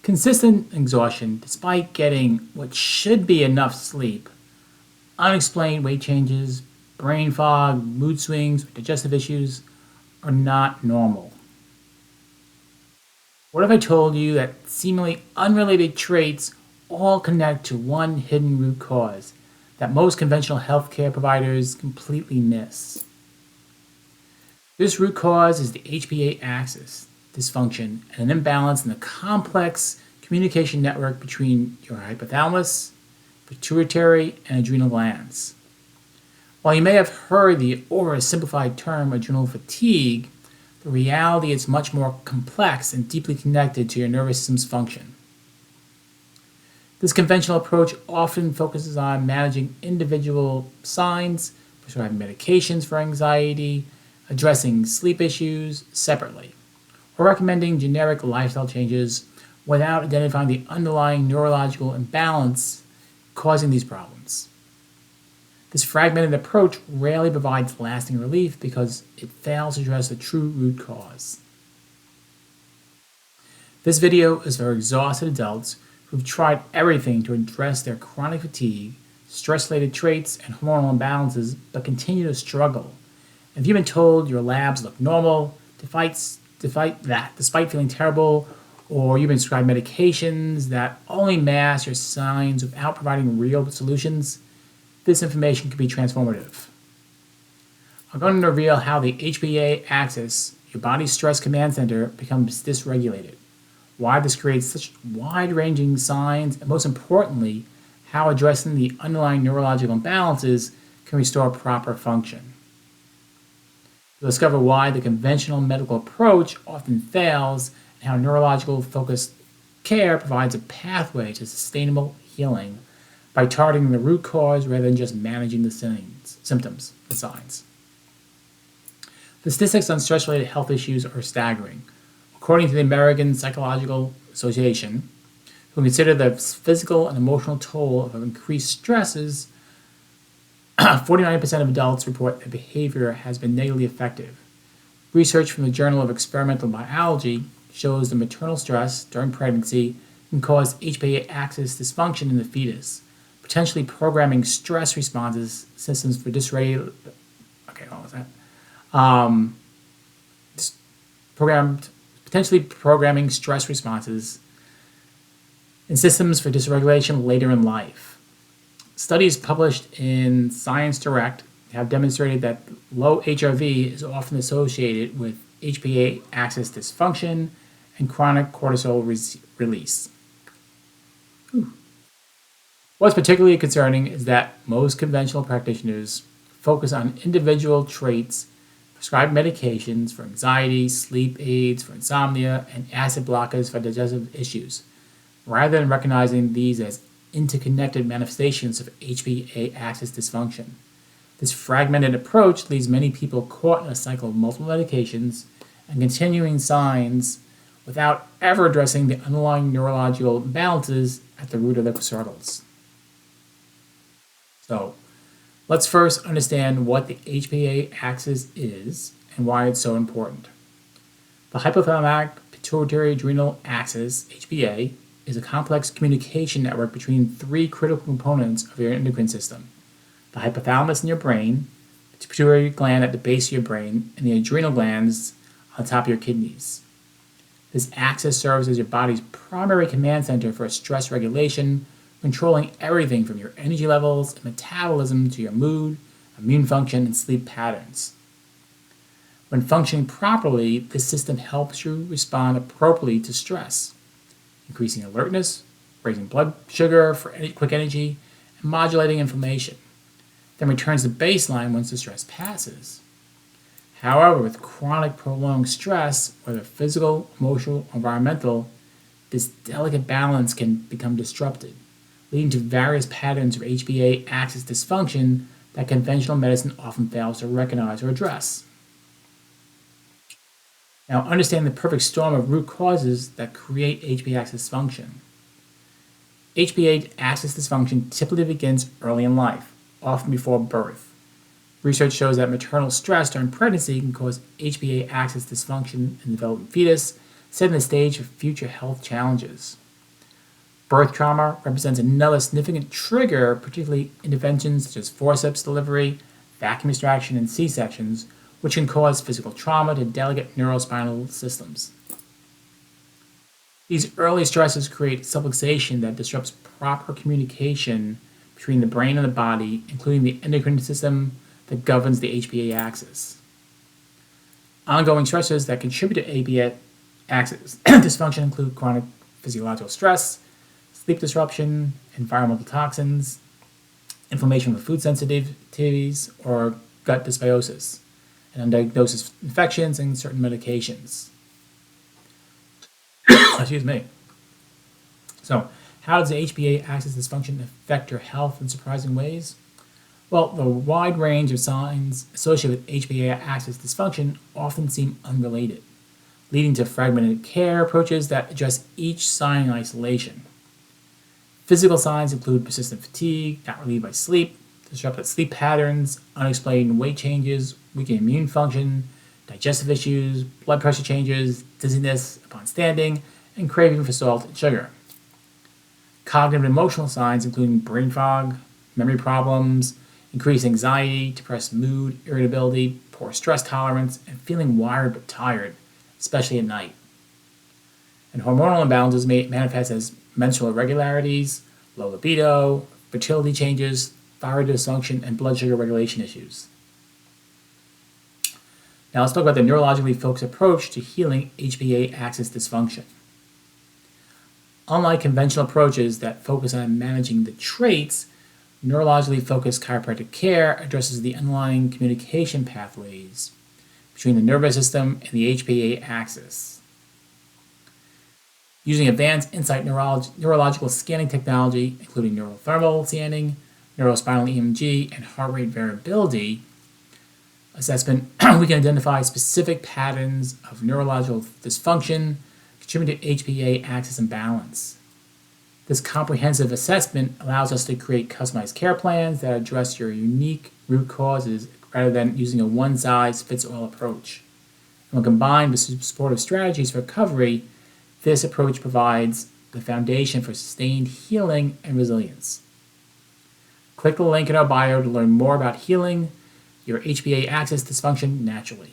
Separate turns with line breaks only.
Consistent exhaustion, despite getting what should be enough sleep, unexplained weight changes, brain fog, mood swings, or digestive issues are not normal. What if I told you that seemingly unrelated traits all connect to one hidden root cause that most conventional healthcare providers completely miss? This root cause is the HPA axis dysfunction and an imbalance in the complex communication network between your hypothalamus, pituitary, and adrenal glands. While you may have heard the oversimplified term adrenal fatigue, the reality is much more complex and deeply connected to your nervous system's function. This conventional approach often focuses on managing individual signs, prescribing medications for anxiety, addressing sleep issues separately, or recommending generic lifestyle changes without identifying the underlying neurological imbalance causing these problems. This fragmented approach rarely provides lasting relief because it fails to address the true root cause. This video is for exhausted adults who've tried everything to address their chronic fatigue, stress-related traits, and hormonal imbalances, but continue to struggle. If you've been told your labs look normal, despite feeling terrible, or you've been prescribed medications that only mask your signs without providing real solutions, this information could be transformative. I'm going to reveal how the HPA axis, your body's stress command center, becomes dysregulated, why this creates such wide-ranging signs, and most importantly, how addressing the underlying neurological imbalances can restore proper function. You'll discover why the conventional medical approach often fails and how neurological-focused care provides a pathway to sustainable healing by targeting the root cause rather than just managing the symptoms and signs. The statistics on stress-related health issues are staggering. According to the American Psychological Association, who consider the physical and emotional toll of increased stresses, 49% of adults report that behavior has been negatively affected. Research from the Journal of Experimental Biology shows that maternal stress during pregnancy can cause HPA axis dysfunction in the fetus, potentially programming stress responses systems for potentially programming stress responses and systems for dysregulation later in life. Studies published in Science Direct have demonstrated that low HRV is often associated with HPA axis dysfunction and chronic cortisol release. What's particularly concerning is that most conventional practitioners focus on individual traits, prescribe medications for anxiety, sleep aids for insomnia, and acid blockers for digestive issues, rather than recognizing these as interconnected manifestations of HPA axis dysfunction. This fragmented approach leaves many people caught in a cycle of multiple medications and continuing signs without ever addressing the underlying neurological imbalances at the root of the struggles. So, let's first understand what the HPA axis is and why it's so important. The hypothalamic pituitary adrenal axis, HPA, is a complex communication network between three critical components of your endocrine system: the hypothalamus in your brain, the pituitary gland at the base of your brain, and the adrenal glands on top of your kidneys. This axis serves as your body's primary command center for stress regulation, controlling everything from your energy levels and metabolism to your mood, immune function, and sleep patterns. When functioning properly, this system helps you respond appropriately to stress, increasing alertness, raising blood sugar for quick energy, and modulating inflammation, then returns to baseline once the stress passes. However, with chronic prolonged stress, whether physical, emotional, or environmental, this delicate balance can become disrupted, leading to various patterns of HPA axis dysfunction that conventional medicine often fails to recognize or address. Now, understand the perfect storm of root causes that create HPA axis dysfunction. HPA axis dysfunction typically begins early in life, often before birth. Research shows that maternal stress during pregnancy can cause HPA axis dysfunction in the developing fetus, setting the stage for future health challenges. Birth trauma represents another significant trigger, particularly interventions such as forceps delivery, vacuum extraction, and C-sections, which can cause physical trauma to delicate neurospinal systems. These early stresses create subluxation that disrupts proper communication between the brain and the body, including the endocrine system that governs the HPA axis. Ongoing stressors that contribute to HPA axis dysfunction include chronic physiological stress, sleep disruption, environmental toxins, inflammation with food sensitivities, or gut dysbiosis, and undiagnosed infections and certain medications. Excuse me. So, how does the HPA axis dysfunction affect your health in surprising ways? Well, the wide range of signs associated with HPA axis dysfunction often seem unrelated, leading to fragmented care approaches that address each sign in isolation. Physical signs include persistent fatigue, not relieved by sleep, disrupted sleep patterns, unexplained weight changes, weakened immune function, digestive issues, blood pressure changes, dizziness upon standing, and craving for salt and sugar. Cognitive and emotional signs including brain fog, memory problems, increased anxiety, depressed mood, irritability, poor stress tolerance, and feeling wired but tired, especially at night. And hormonal imbalances may manifest as menstrual irregularities, low libido, fertility changes, thyroid dysfunction, and blood sugar regulation issues. Now let's talk about the neurologically focused approach to healing HPA axis dysfunction. Unlike conventional approaches that focus on managing the traits, neurologically focused chiropractic care addresses the underlying communication pathways between the nervous system and the HPA axis. Using advanced insight neurological scanning technology, including neurothermal scanning, neurospinal EMG, and heart rate variability assessment, we can identify specific patterns of neurological dysfunction contributing to HPA axis imbalance. This comprehensive assessment allows us to create customized care plans that address your unique root causes rather than using a one-size-fits-all approach. And when combined with supportive strategies for recovery, this approach provides the foundation for sustained healing and resilience. Click the link in our bio to learn more about healing your HPA axis dysfunction naturally.